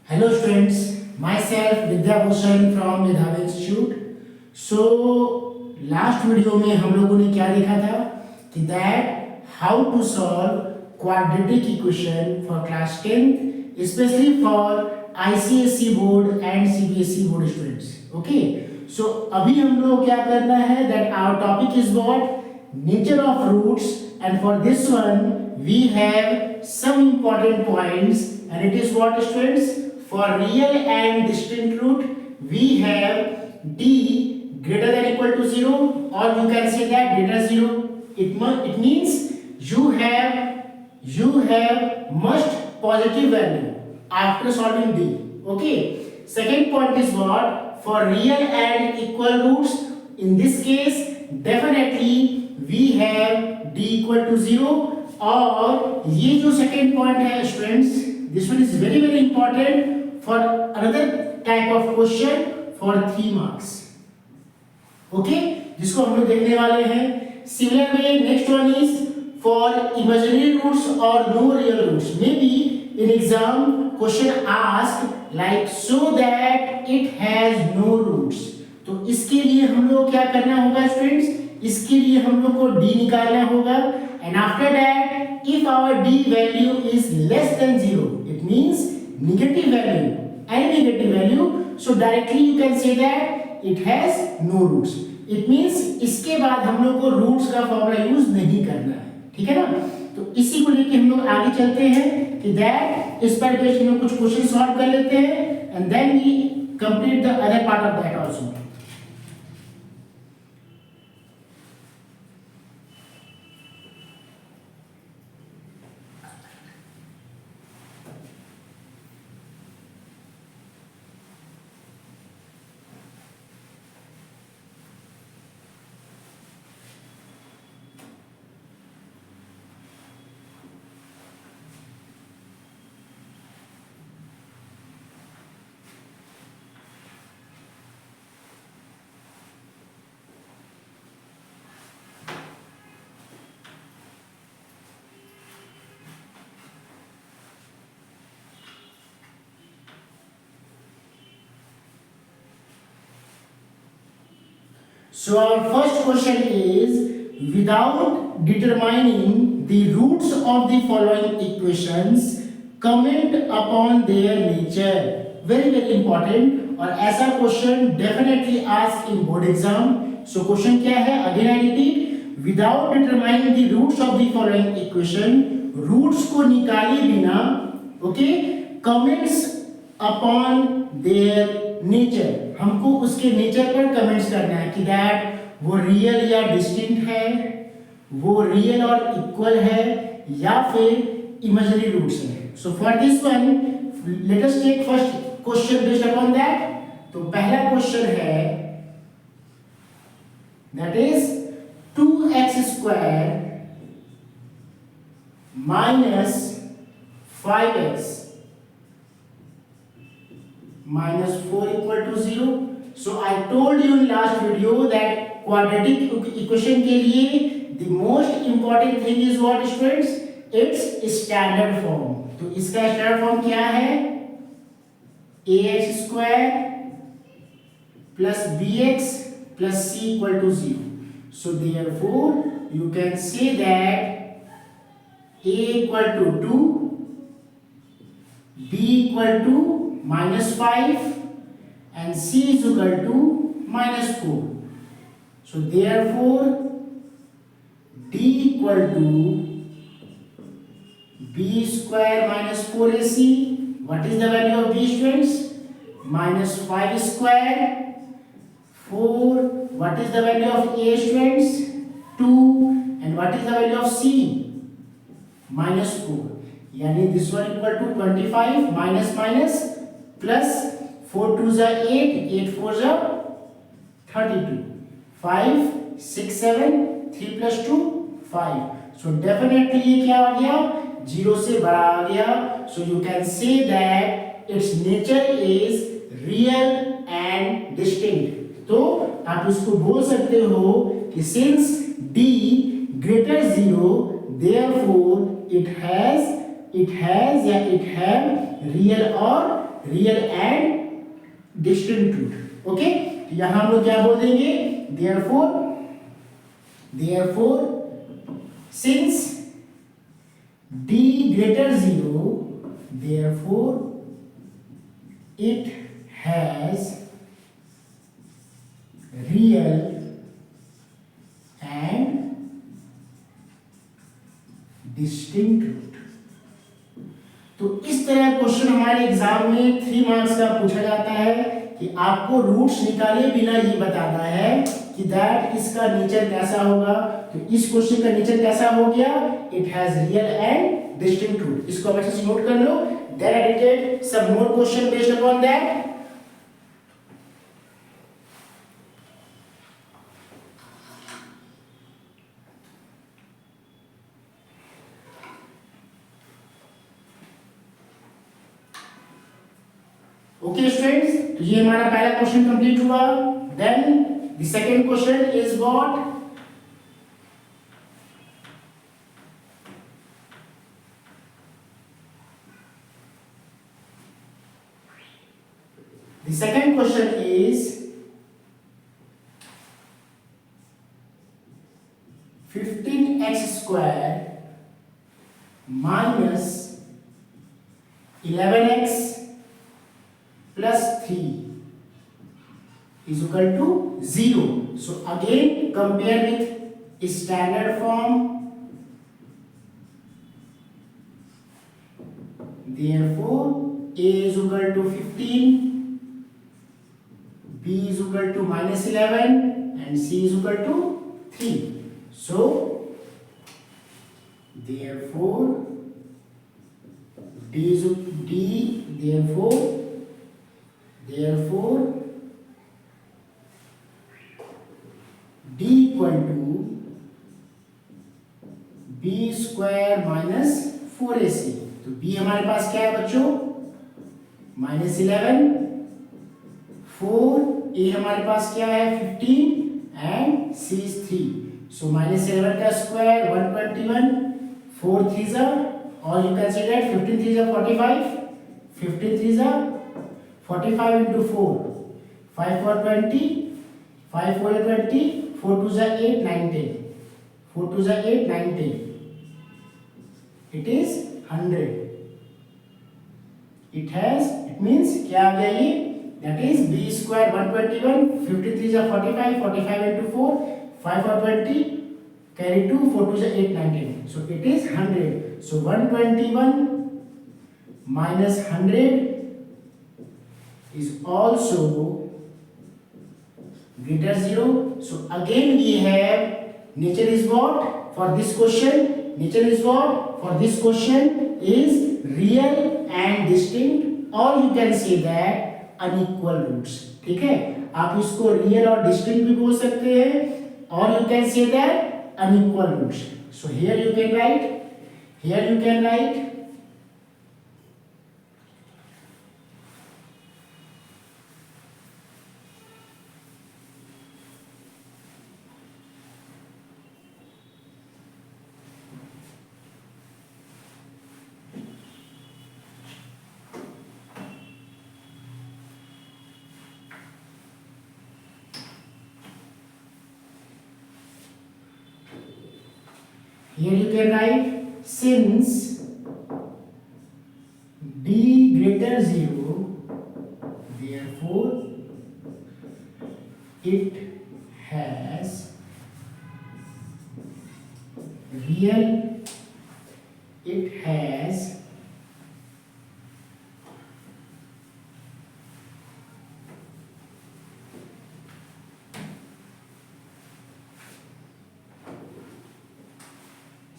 Hello students, myself Vidya Bhushan from Medhavi Institute. So last video में हम लोगों ने क्या देखा था कि that how to solve quadratic equation for class 10th, especially for ICSE board and CBSE board students. Okay, so अभी हम लोग क्या करना है that our topic is what nature of roots, and for this one we have some important points, and it is what students. For real and distinct root, we have d greater than equal to 0, or you can say that greater 0. It means you have must positive value after solving d. Okay. Second point is what? For real and equal roots, in this case, definitely we have d equal to 0. और ये जो second point है students, this one is very very important for another type of question for 3 marks. Okay, जिसको हम लोग देखने वाले हैं. Similar way, next one is for imaginary roots or no real roots. Maybe in exam question asked like so that it has no roots. तो इसके लिए हम लोग क्या करना होगा students? इसके लिए हम लोग को d निकालना होगा, and after that if our d value is less than 0, it means negative value, any negative value, so directly you can say that it has no roots. It means इसके बाद हम लोग को roots का formula use नहीं करना है, ठीक है ना. तो इसी को लेके हम लोग आगे चलते हैं कि that इस पर बेस्ड हम लोग कुछ क्वेश्चन सॉल्व कर लेते हैं, and then we complete the other part of that also. So our first question is, without determining the roots of the following equations, comment upon their nature. Very very important, और ऐसा question definitely asked in board exam. So question क्या है? Again I repeat, without determining the roots of the following equation, roots को निकाले बिना, okay, comments upon their nature, हमको उसके nature पर कमेंट्स करना है कि दैट वो रियल या डिस्टिंक्ट है, वो रियल और इक्वल है, या फिर इमेजिनरी रूट्स है. So for this one let us take first question based upon that. तो पहला क्वेश्चन है that is 2x² minus 5x minus 4 equal to 0. So I told you in last video that quadratic equation के लिए the most important thing is what students? Its standard form. तो इसका standard form क्या है? ax square plus bx plus c equal to 0. So therefore you can say that a equal to 2, b equal to minus 5 and c is equal to minus 4. So therefore d equal to b square minus 4ac. What is the value of b students? Minus 5 square 4. What is the value of a students? 2. And what is the value of c? Minus 4. यानी this one equal to 25 minus minus plus 4 2s are 8, 8 4s are 32, 5 6 7, 3 plus 2 5. So definitely ये क्या आ गया? 0 से बड़ा आ गया. So you can say that its nature is real and distinct. तो आप इसको बोल सकते हो कि since d greater 0, therefore it has या it have real or real and distinct root. Okay, यहां हम लोग क्या बोल देंगे, therefore since d greater 0, therefore it has real and distinct root. तो इस तरह क्वेश्चन हमारे एग्जाम में 3 मार्क्स का पूछा जाता है कि आपको रूट्स निकाले बिना ये बताना है कि दैट इसका नेचर कैसा होगा। तो इस क्वेश्चन का नेचर कैसा हो गया, it has real and distinct root. इसको आप अच्छे से नोट कर लो। Then I detect some more question based upon that. Okay students, तो ये हमारा पहला क्वेश्चन कंप्लीट हुआ। Then the second question is what, the second question is 15x square minus 11x plus 3 is equal to 0. So again compare with standard form. Therefore a is equal to 15, b is equal to minus 11 and c is equal to 3. So therefore therefore d equal to b square minus 4ac। तो b हमारे पास क्या है बच्चों, minus 11, 4, a हमारे पास क्या है 15 and c is 3। so minus 11 का square 121, 4 3s are, or you can say that 15 3s are 45, 15 3s are 45 into 4, 5 4 20, 5 4 20, 4 2s are 8 9 10, 4 2s are 8 9 10, it is 100। it means क्या आ गया ये, that is b square 121, 53 is 45, 45 into 4, 5 4 20, carry 2, 4 2 is 8 9 10, so it is 100। so 121 minus 100 is also greater 0। so again we have nature is what for this question, nature is what for this question is real and distinct, or you can say that unequal roots। ठीक है, आप इसको real और distinct भी बोल सकते हैं, और you can say that unequal roots। so here you can write since d greater 0, therefore it has real, it has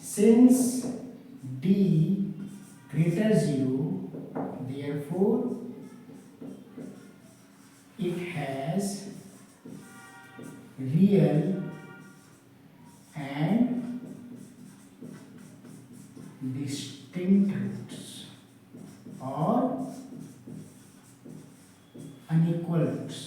since d greater 0, therefore it has real and distinct roots or unequal roots।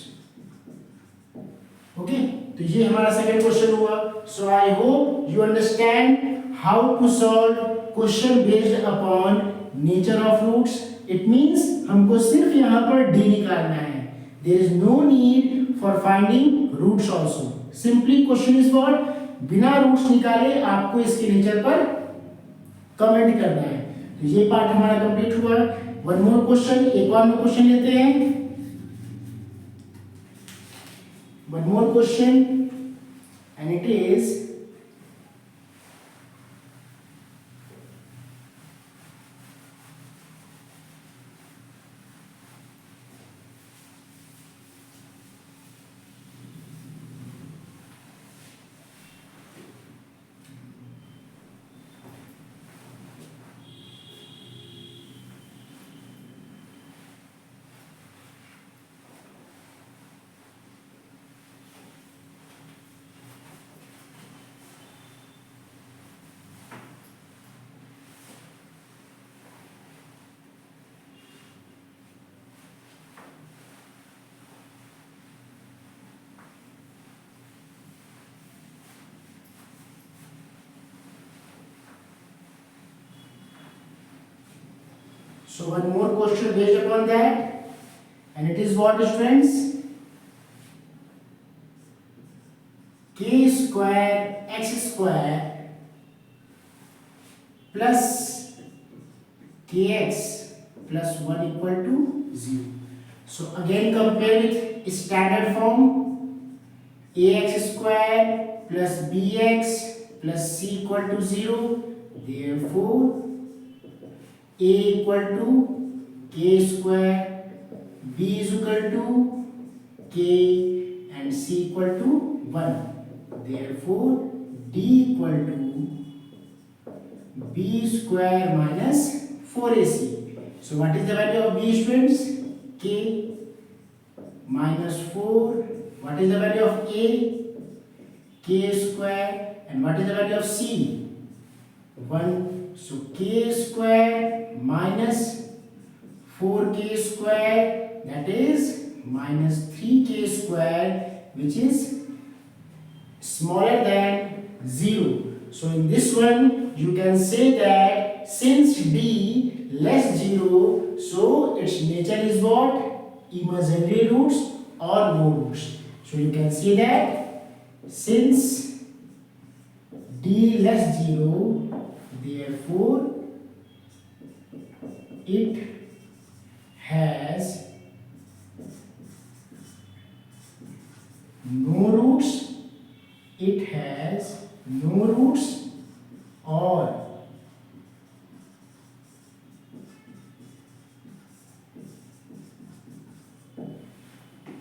Okay, तो ये हमारा second question हुआ। So I hope you understand how to solve question based upon nature of roots it means हमको सिर्फ यहाँ पर D निकालना है. There is no need for finding roots also. Simply question is what, बिना roots निकाले आपको इसके नेचर पर कमेंट करना है. तो ये पार्ट हमारा कंप्लीट हुआ. वन मोर क्वेश्चन, एक और क्वेश्चन लेते हैं. One more question and it is so one more question based upon that, and it is what, students? K square x square plus kx plus 1 equal to 0. So again compare with standard form. Ax square plus bx plus c equal to 0. Therefore a equal to k square, b is equal to k, and c equal to 1. Therefore d equal to b square minus 4ac. So what is the value of b, students? K minus 4. What is the value of a? K square. And what is the value of c? 1. So k square minus 4k square, that is minus 3k square, which is smaller than 0. So in this one you can say that since d less 0, so its nature is what? Imaginary roots or no roots. So you can say that since d less 0, therefore it has no roots, it has no roots or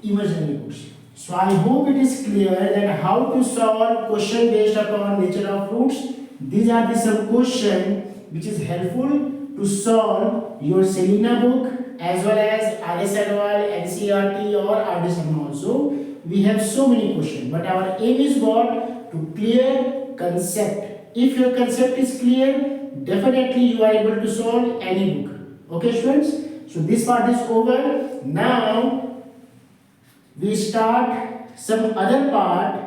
imaginary roots. So I hope it is clear that how to solve question based upon nature of roots. These are the some question which is helpful to solve your Selena book as well as RS Agarwal, NCERT or RDSM also. We have so many questions, but our aim is what? To clear concept. If your concept is clear, definitely you are able to solve any book. Okay, students? So this part is over. Now we start some other part,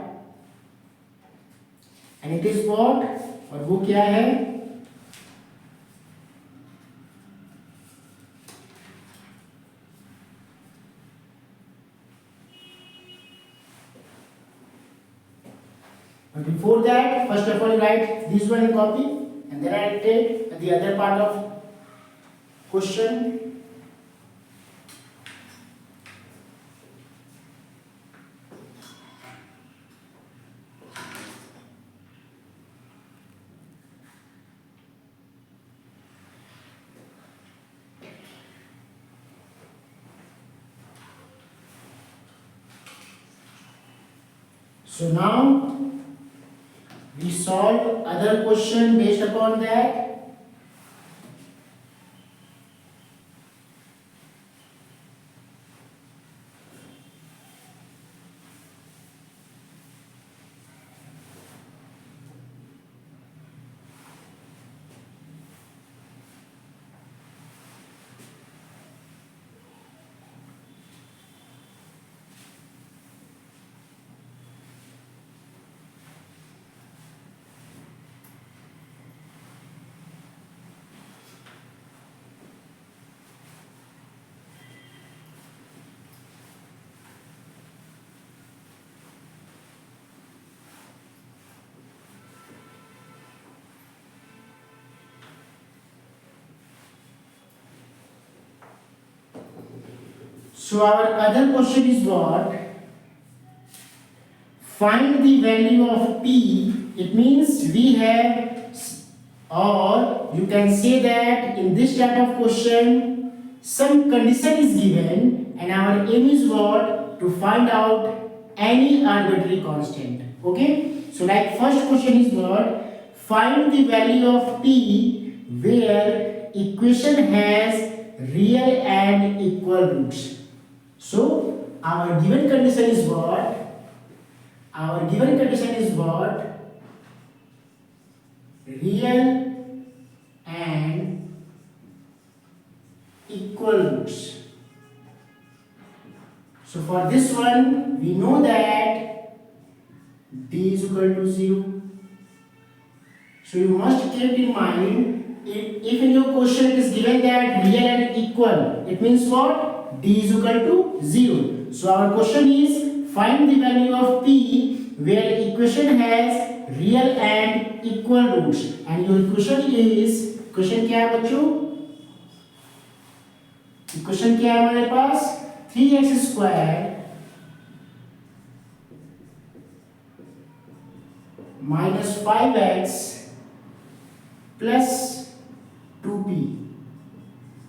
and it is what? और वो क्या है? But before that, first of all, write this one in copy, and then I take the other part of question. So now we solve other question based upon that. So our other question is what? Find the value of P. It means we have, or you can say that in this type of question, some condition is given and our aim is what? To find out any arbitrary constant. Okay? So like first question is what? Find the value of P where equation has real and equal roots. So our given condition is what? Our given condition is what? Real and equal roots. So for this one, we know that d is equal to 0. So you must keep in mind, if in your question it is given that real and equal, it means what? D is equal to 0. So our question is, find the value of P where equation has real and equal roots. And your equation is, equation क्या है बच्चों? Equation क्या है हमारे पास? 3x square minus 5x plus 2p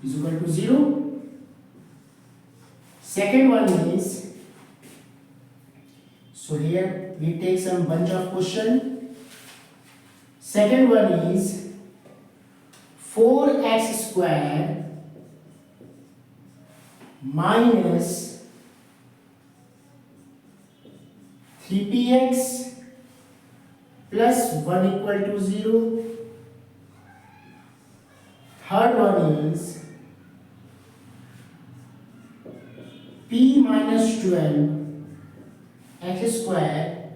is equal to 0. Second one is, so here we take some bunch of question. Second one is 4x square minus 3px plus 1 equal to 0. Third one is p minus 12 x square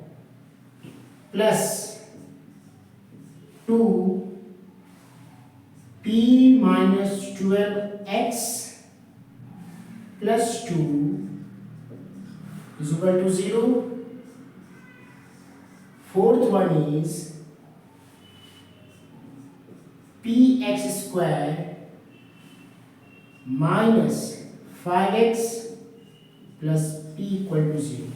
plus 2 p minus 12x plus 2 is equal to 0. Fourth one is px square minus 5x plus p equal to 0.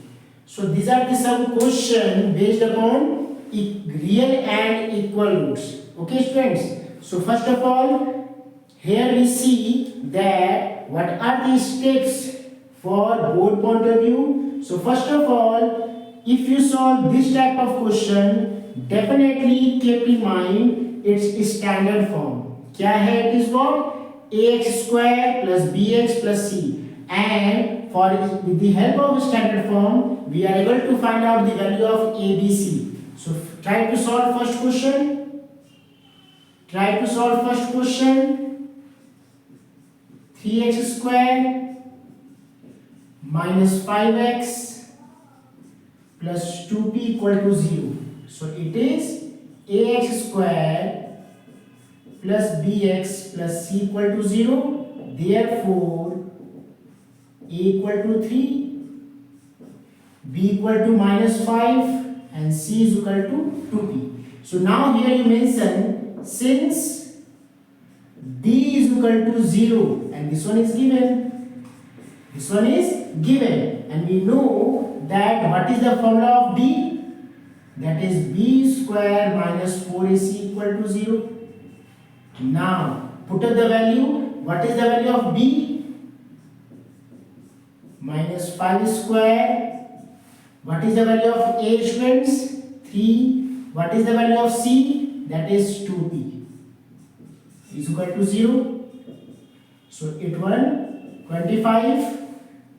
So these are the some question based upon real and equal roots. Okay students. So first of all, here we see that what are the steps for board point of view. So first of all, if you solve this type of question, definitely keep in mind its standard form. क्या है? It is what? ax square plus bx plus c. And with the help of standard form, we are able to find out the value of ABC. So try to solve first question. Try to solve first question. 3x square minus 5x plus 2p equal to 0. So it is ax square plus bx plus c equal to 0. Therefore, a equal to 3, b equal to minus 5 and c is equal to 2p. So now here you mention, since d is equal to 0 and this one is given, this one is given, and we know that what is the formula of d? That is b square minus 4ac equal to 0. Now put up the value. What is the value of b? Minus 5 square. What is the value of a, students? 3. What is the value of c? That is 2p is equal to 0. So it will 25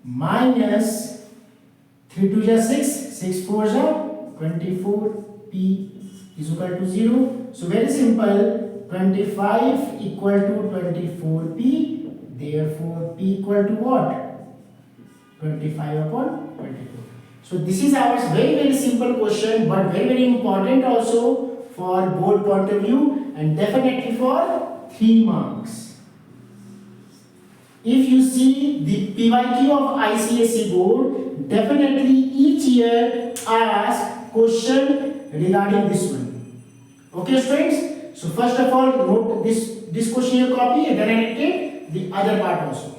minus 3 2 is 6, 6 4 is 24p is equal to 0. So very simple, 25 equal to 24p, therefore p equal to what? 25 upon 24. So this is our very simple question, but very important also for board point of view and definitely for 3 marks. If you see the PYQ of ICSE board, definitely each year ask question regarding this one. Okay students? So first of all, note this question in your copy and then I take the other part also.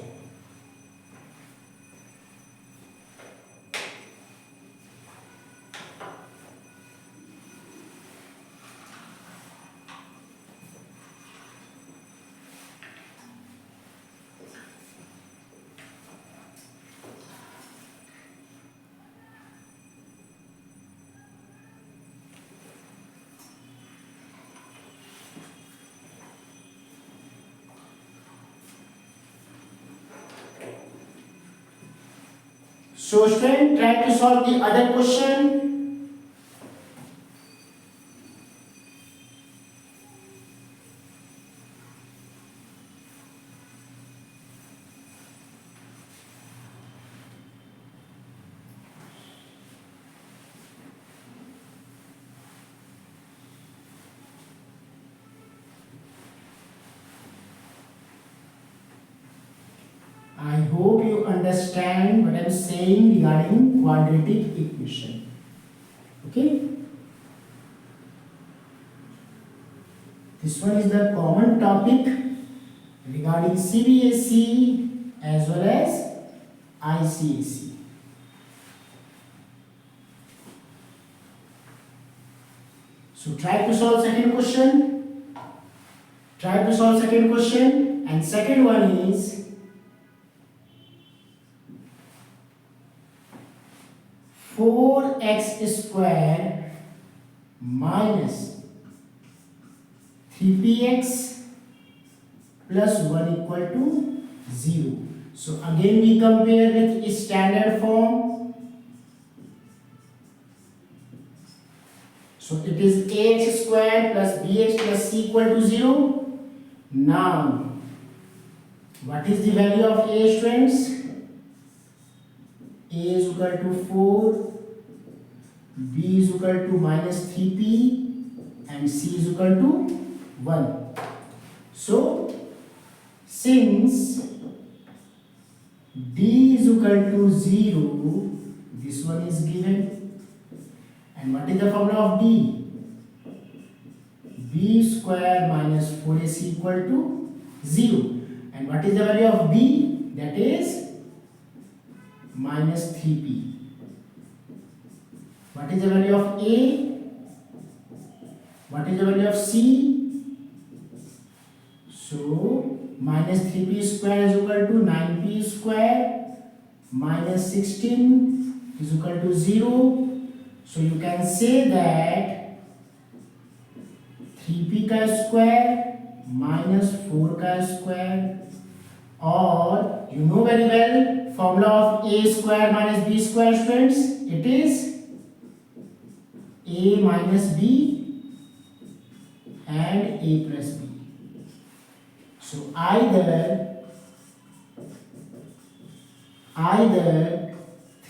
So student, try to solve the other question. I hope you understand what I am saying regarding quadratic equation. Okay? This one is the common topic regarding CBSE as well as ICSE. So try to solve second question. Try to solve second question, and second one is 4x square minus 3px plus 1 equal to 0. So again we compare with standard form. So it is ax square plus bx plus c equal to 0. Now, what is the value of a, students? A is equal to 4, b is equal to minus 3p, and c is equal to 1. So, since d is equal to 0, this one is given. And what is the formula of d? b square minus 4ac equal to 0. And what is the value of b? That is minus 3p. What is the value of a? What is the value of c? So minus 3p square is equal to 9p square minus 16 is equal to 0. So you can say that 3p का square minus 4 का square, or you know very well formula of a square minus b square, students. It is a minus b and a plus b. So either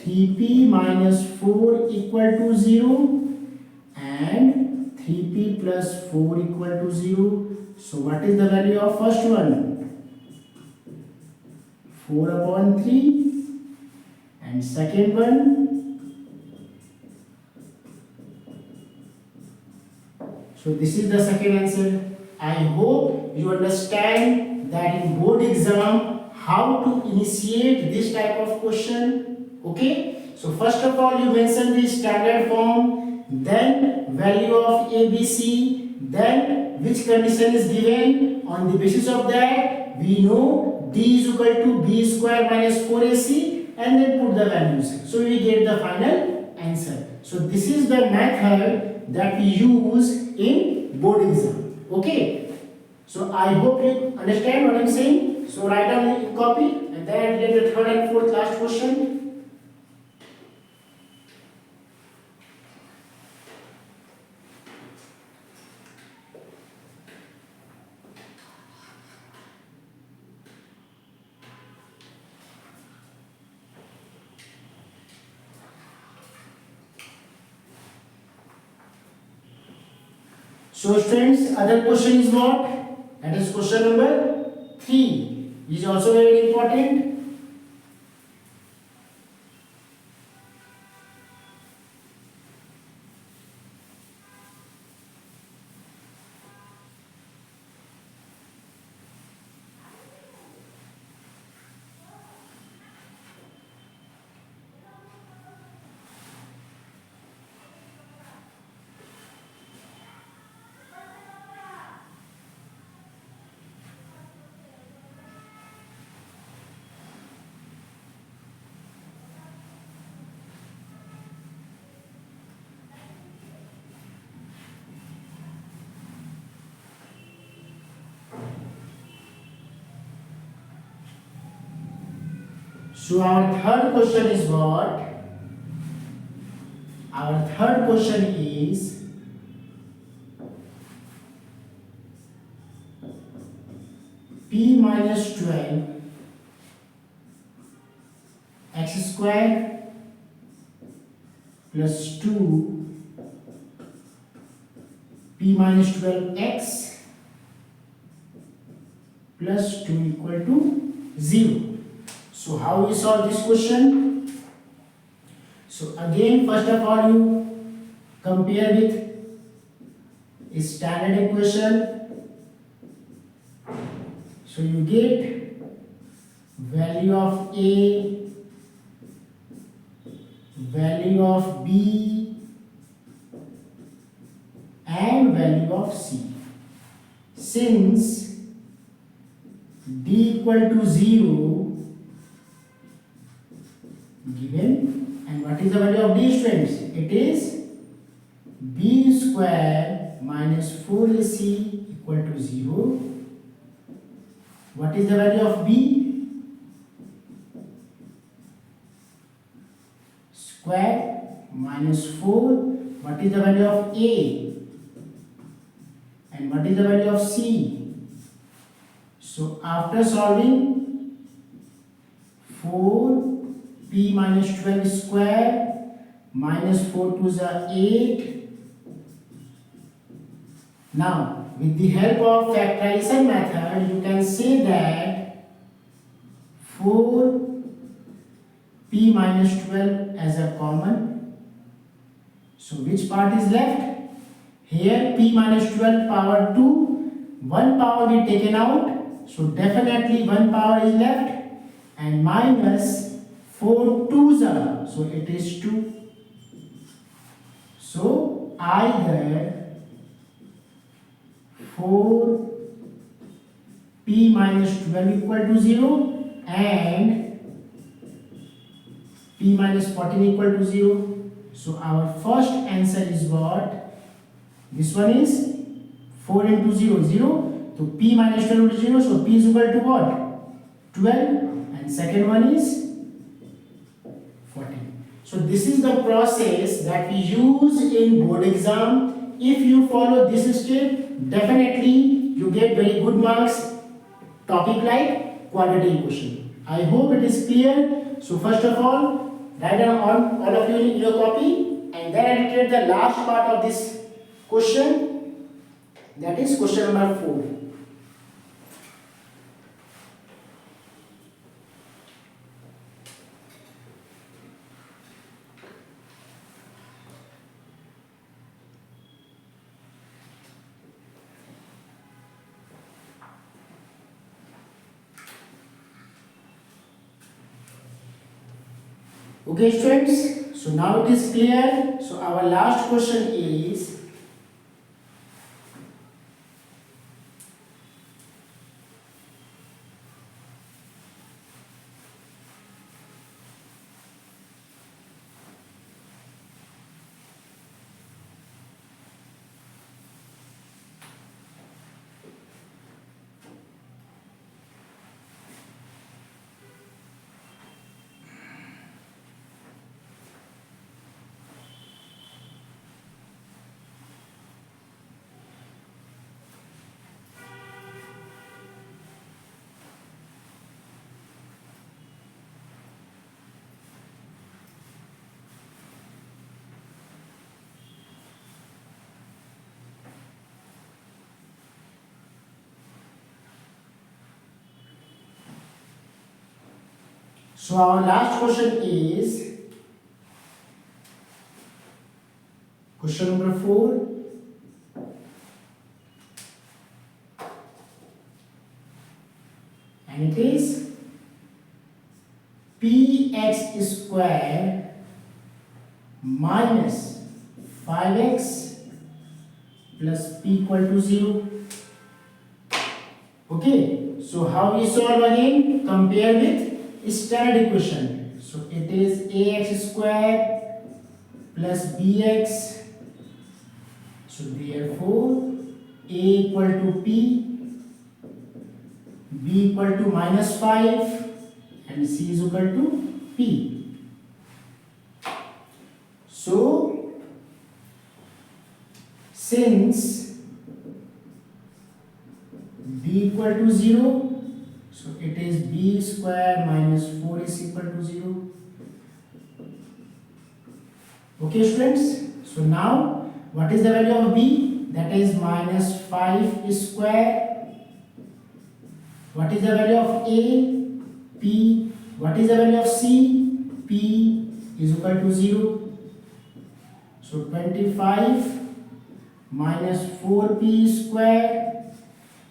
3p minus 4 equal to 0 and 3p plus 4 equal to 0. So what is the value of first one? 4 upon 3, and second one, so this is the second answer. I hope you understand that in board exam how to initiate this type of question. Okay, so first of all you mention the standard form, then value of ABC, then which condition is given. On the basis of that we know d is equal to b square minus 4ac, and then put the values. So we get the final answer. So this is the method that we use in board exam. Okay. So I hope you understand what I am saying. So write down in copy, and then I get the third and fourth last question. So students, other question is what? That is question number 3. Which is also very important. So our third question is what? Our third question is p minus 12 x square plus 2 p minus 12x plus 2 equal to 0. So how we solve this question? So again, first of all, you compare with a standard equation. So you get value of A, value of B, and value of C. Since D equal to 0 given, and what is the value of D, students? It is B square minus 4AC equal to 0. What is the value of B? Square minus 4. What is the value of A? And what is the value of C? So after solving, 4 p minus 12 square minus 4 to the 8. Now with the help of factorization method, you can say that 4 p minus 12 as a common. So which part is left? Here p minus 12 power 2, one power will be taken out. So definitely one power is left, and minus 4 2s are, so it is 2. So either 4 p minus 12 equal to 0 and p minus 14 equal to 0. So our first answer is what? This one is 4 into 0, 0. So p minus 12 is 0. So p is equal to what? 12. And second one is 14. So this is the process that we use in board exam. If you follow this step, definitely you get very good marks. Topic like quadratic equation. I hope it is clear. So first of all, write down all of you in your copy, and then I will create the last part of this question. That is question number 4. Okay students, so now it is clear. So our last question is, so our last question is question number 4. And it is px square minus 5x plus p equal to 0. Okay, so how we solve again? Compare with standard equation. So it is ax square plus bx. So therefore a equal to p, b equal to minus 5, and C is equal to P. So since B equal to 0, so it is B square minus 4 is equal to 0. Okay students, so now what is the value of B? That is minus 5 square. What is the value of A? P. What is the value of C? P is equal to 0. So 25 minus 4P square.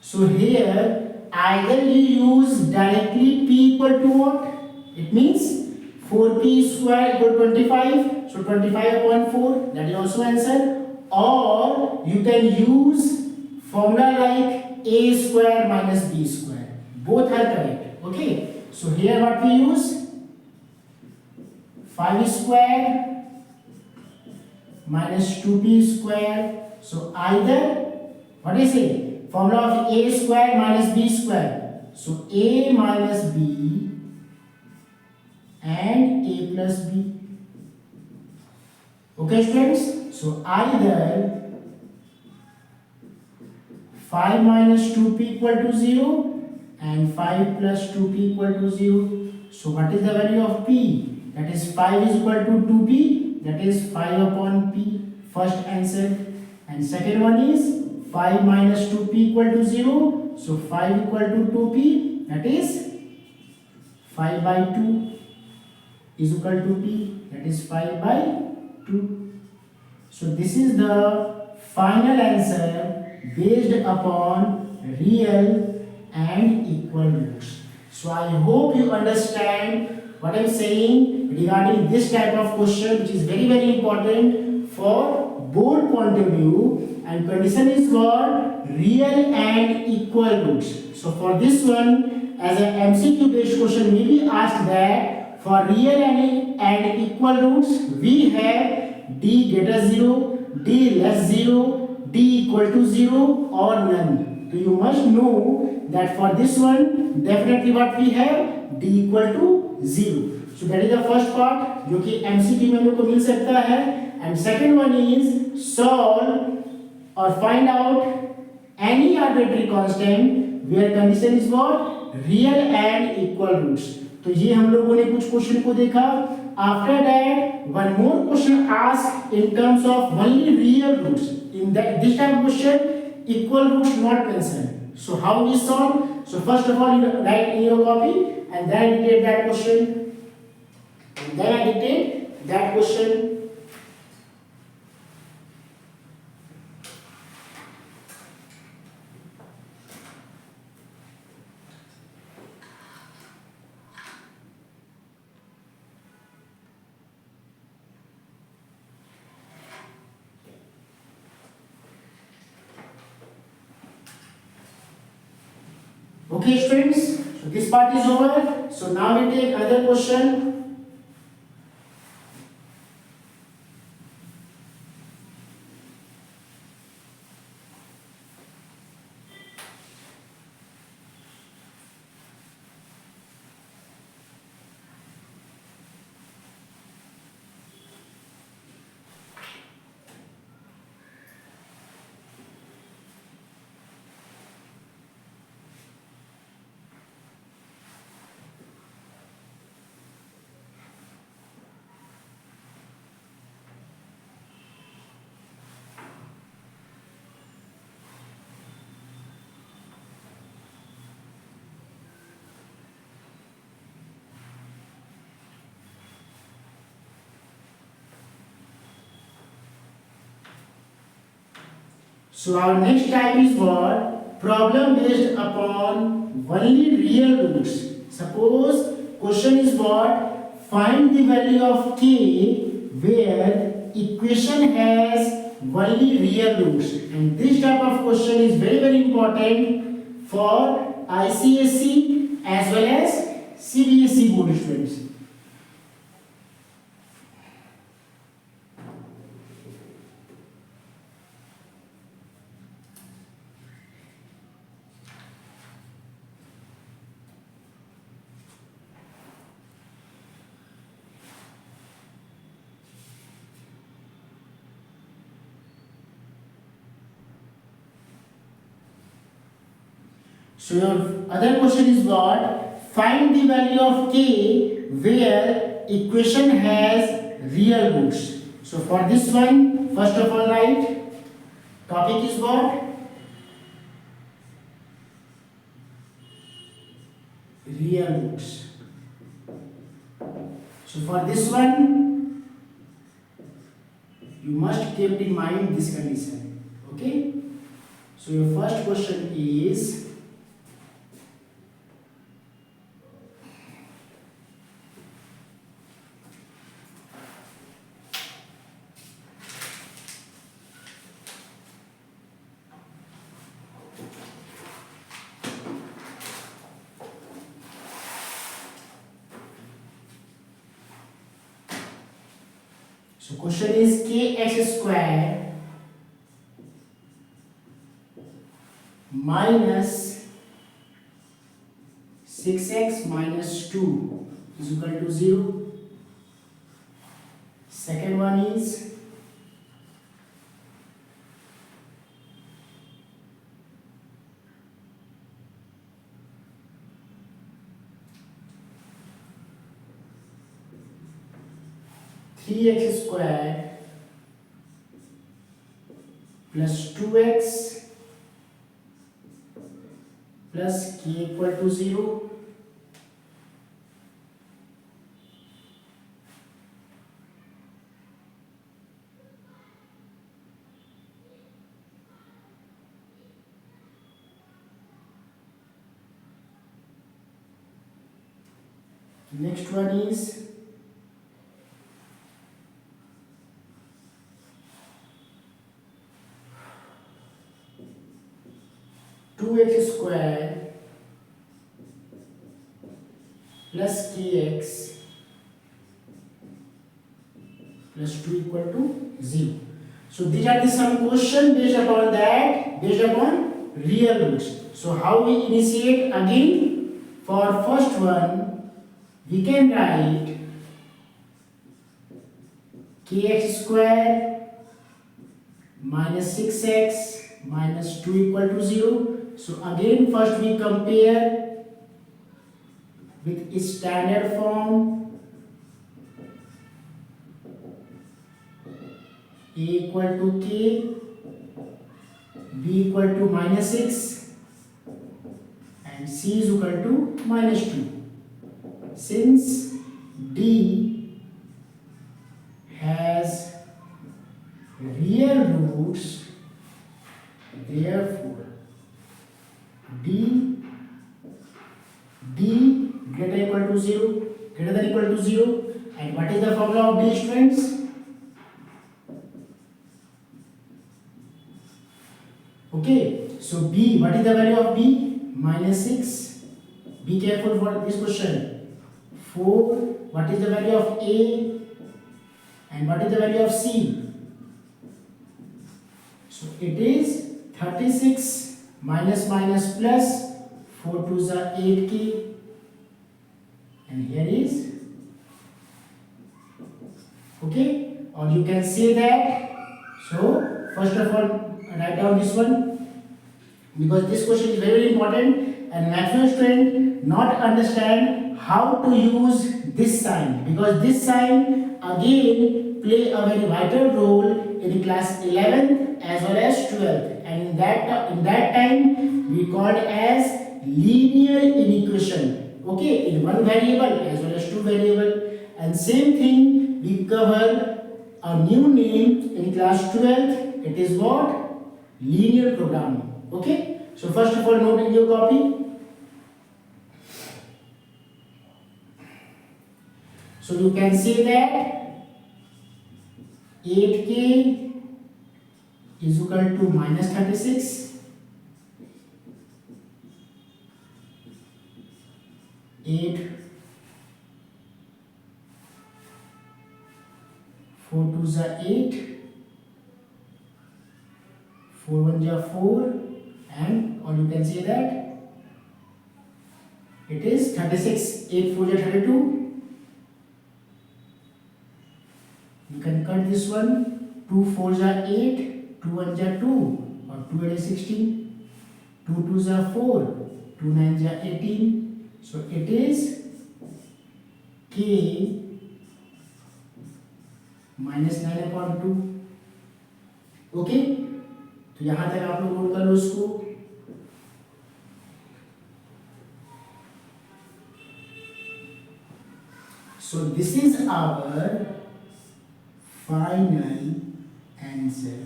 So here either you use directly P equal to what? It means 4P square equal to 25. So 25 upon 4, that is also answer. Or you can use formula like A square minus B square. Both are correct. Okay. So here what we use? 5 square minus 2P square. So either, what is it? Formula of A square minus B square. So A minus B and A plus B. Okay students, so either 5 minus 2P equal to 0 and 5 plus 2P equal to 0. So what is the value of P? That is 5 is equal to 2P, that is 5 upon P, first answer. And second one is 5 minus 2P equal to 0, so 5 equal to 2P, that is 5 by 2 is equal to P, that is 5 by 2. So this is the final answer based upon real and equal roots. So I hope you understand what I am saying regarding this type of question, which is very very important for board point of view, and condition is what? Real and equal roots. So for this one, as an MCQ based question may be asked that for real and equal roots we have D greater 0, D less 0, D equal to 0 or none. So you must know that for this one definitely what we have? D equal to 0. So that is the first part जो कि MCQ में हम लोग को मिल सकता है. And second one is solve or find out any arbitrary constant where condition is what? Real and equal roots. तो ये हम लोगों ने कुछ क्वेश्चन को देखा. After that, one more question asked in terms of only real roots. In this type of question, equal roots not mentioned. So how we solve? So first of all, you write in your copy and then dictate that question. And then I dictate that question. Okay students, so this part is over. So now we take another question. So our next type is what? Problem based upon only real roots. Suppose question is what? Find the value of k where equation has only real roots. And this type of question is very very important for ICSE as well as CBSE board students. So your other question is what? Find the value of k where equation has real roots. So for this one, first of all write topic is what? Real roots. So for this one, you must keep in mind this condition. Okay? So your first question is question is kx square minus 6x minus 2 is equal to 0. Second one is 3x square plus 2x plus k equal to 0. Next one is 2x square plus kx plus 2 equal to 0. So these are the some question based upon that, based upon real roots. So how we initiate again? For first one, we can write kx square minus 6x minus 2 equal to 0. So again first we compare with standard form a equal to k, b equal to minus 6 and c is equal to minus 2. Since d has real roots, therefore d greater equal to 0, greater than equal to 0. And what is the formula of d, students? Okay, so b, what is the value of b? Minus 6. Be careful for this question. 4, what is the value of a? And what is the value of c? So it is 36 minus minus plus 4 to the 8k, and here is okay, or you can say that. So first of all write down this one, because this question is very important and maximum student not understand how to use this sign, because this sign again play a very vital role in class 11th as well as 12th, and in that time we called as linear inequation. Okay, in one variable as well as two variable. And same thing we cover a new name in class 12th. It is what? Linear programming. Okay, so first of all note in your copy. So you can say that 8k is equal to minus 36. 8, 4 to the 8, 4 1 ja 4, and or you can say that it is 36. 8 4 ja 32. You can cut this one. 2 4 ja 8, 2 1 ja 2, or 2 8 is 16. 2 2 ja 4, 2 9 जा 18, so it is k minus 9/2. Okay, तो यहां तक आप लोग note कर लो इसको. So this is our final answer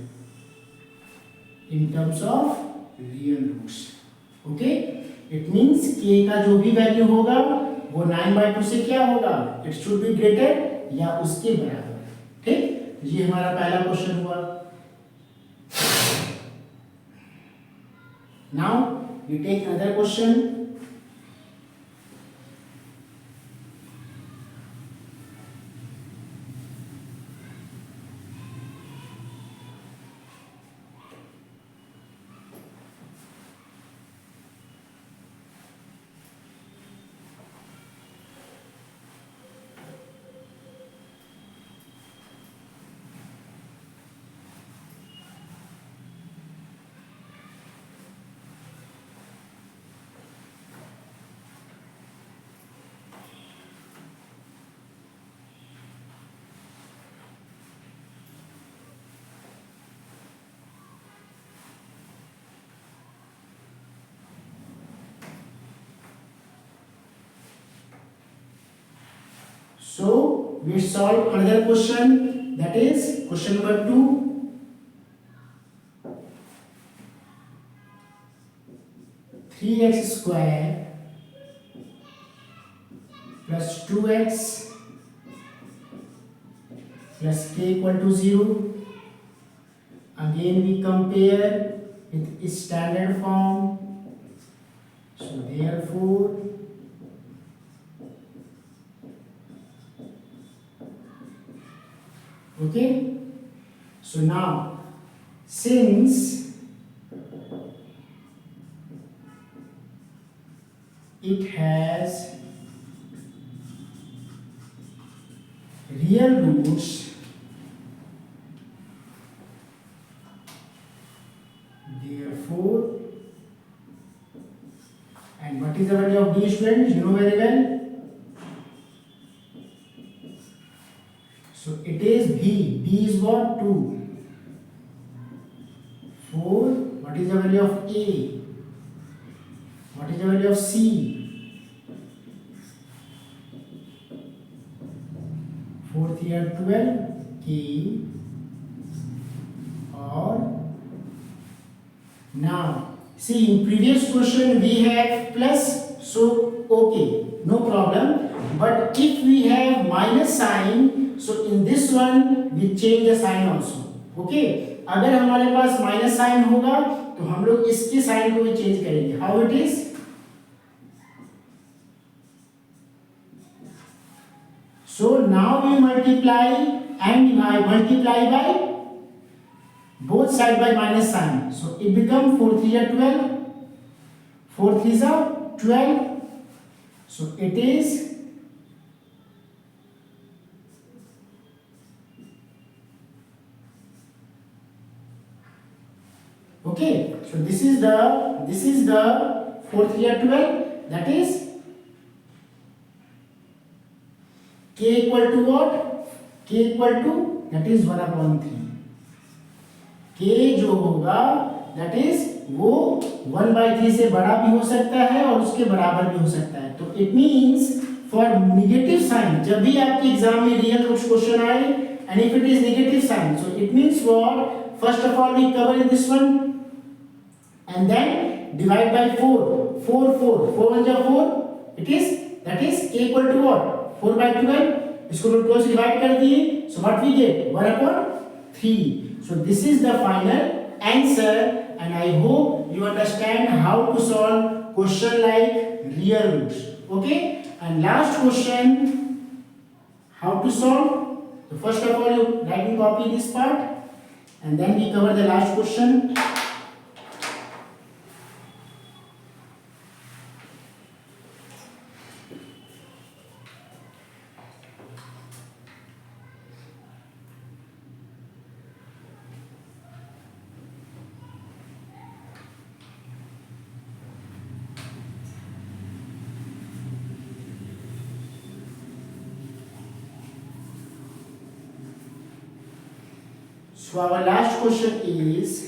in terms of real roots. Okay, it means k का जो भी वैल्यू होगा वो 9/2 से क्या होगा, इट शुड बी ग्रेटर या उसके बराबर. ठीक, ये हमारा पहला क्वेश्चन हुआ. Now we take another question. So we solve another question, that is question number 2. 3x square plus 2x plus k equal to 0. Again we compare with standard form. So therefore okay, so now since it has real roots, therefore, and what is the value of d, students? You know very well. So it is b. B is what? 2. 4. What is the value of a? What is the value of c? 4 3 12. K. Or now see, in previous question we have plus, so okay, no problem. But if we have minus sign, so in this one we change the sign also. Okay, अगर हमारे पास minus sign होगा तो हम लोग इसके sign को भी change करेंगे. How it is? So now we multiply and divide, multiply by both side by minus sign. So it become 4 3 are 12. 4 3 are 12. So it is okay. So this is the 4 3 are 12. That is k equal to what? K equal to, that is 1/3. k जो होगा that is वो 1/3 से बड़ा भी हो सकता है और उसके बराबर भी हो सकता है. तो it means for negative sign, जब भी आपके एग्जाम में रियल रूट्स क्वेश्चन आए and if it is negative sign, so it means what? First of all we cover in this one and then divide by 4. 4 4 4 1 जा 4. It is, that is k equal to what? 4/12. इसको हम 12 से divide कर दिए. So what we get? 1/3. So this is the final answer, and I hope you understand how to solve question like real roots. Okay, and last question, how to solve? So first of all you write and copy this part and then we cover the last question. So our last question is,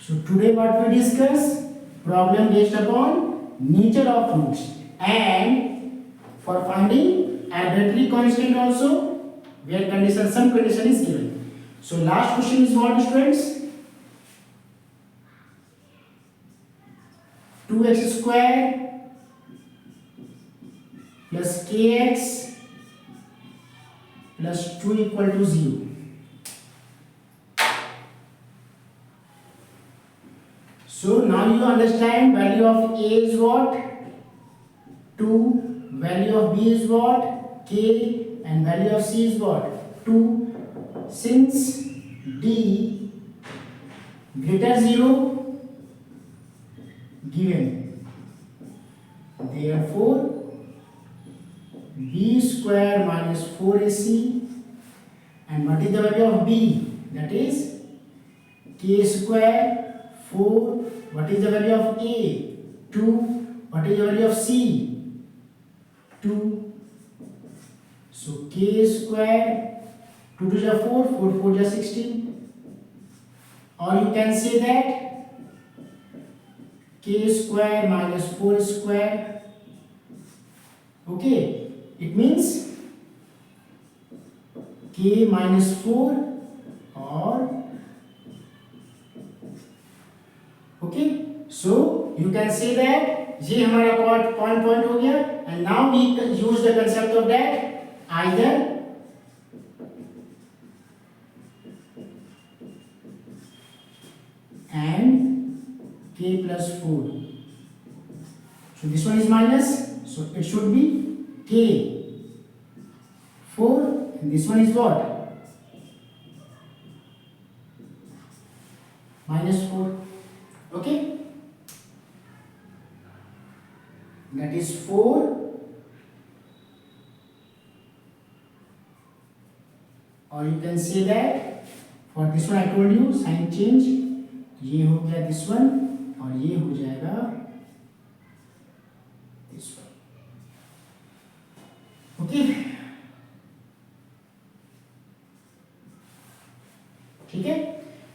so today what we discuss, problem based upon nature of roots, and for finding arbitrary constant also, where condition, some condition is given. So last question is what, students? 2x square plus kx plus 2 equal to 0. So now you understand value of a is what? 2, value of b is what? K, and value of c is what? 2. Since d greater 0 given, therefore b square minus 4ac, and what is the value of b? That is k square 4. What is the value of a? 2. What is the value of c? 2. So k square, 2 to the 4, 4 4 to 16. Or you can say that k square minus 4 square. Okay, it means k minus 4, or okay, so you can say that ये हमारा point हो गया, and now we use the concept of that either and k plus 4. So this one is minus, so it should be k 4, and this one is what? Minus 4. Okay, that is 4, or you can say that for this one I told you sign change, ये हो गया this one, और ये हो जाएगा this one. Okay, ठीक है.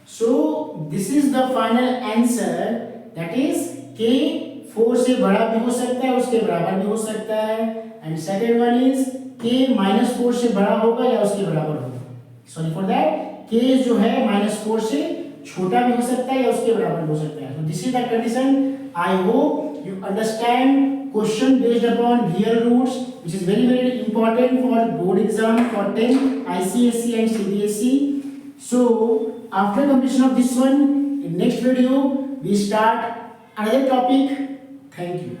So this is the final answer, that is k 4 से बड़ा भी हो सकता है, उसके बराबर भी हो सकता है, and second one is k minus 4 से बड़ा होगा या उसके बराबर होगा. सॉरी फॉर दैट, k जो है माइनस 4 से छोटा भी हो सकता है या उसके बराबर भी हो सकता है. So this is the condition. I hope you understand question based upon real roots, which is very very important for board exam for 10 ICSE and CBSE. So after completion of this one, in next video we start another topic. Thank you.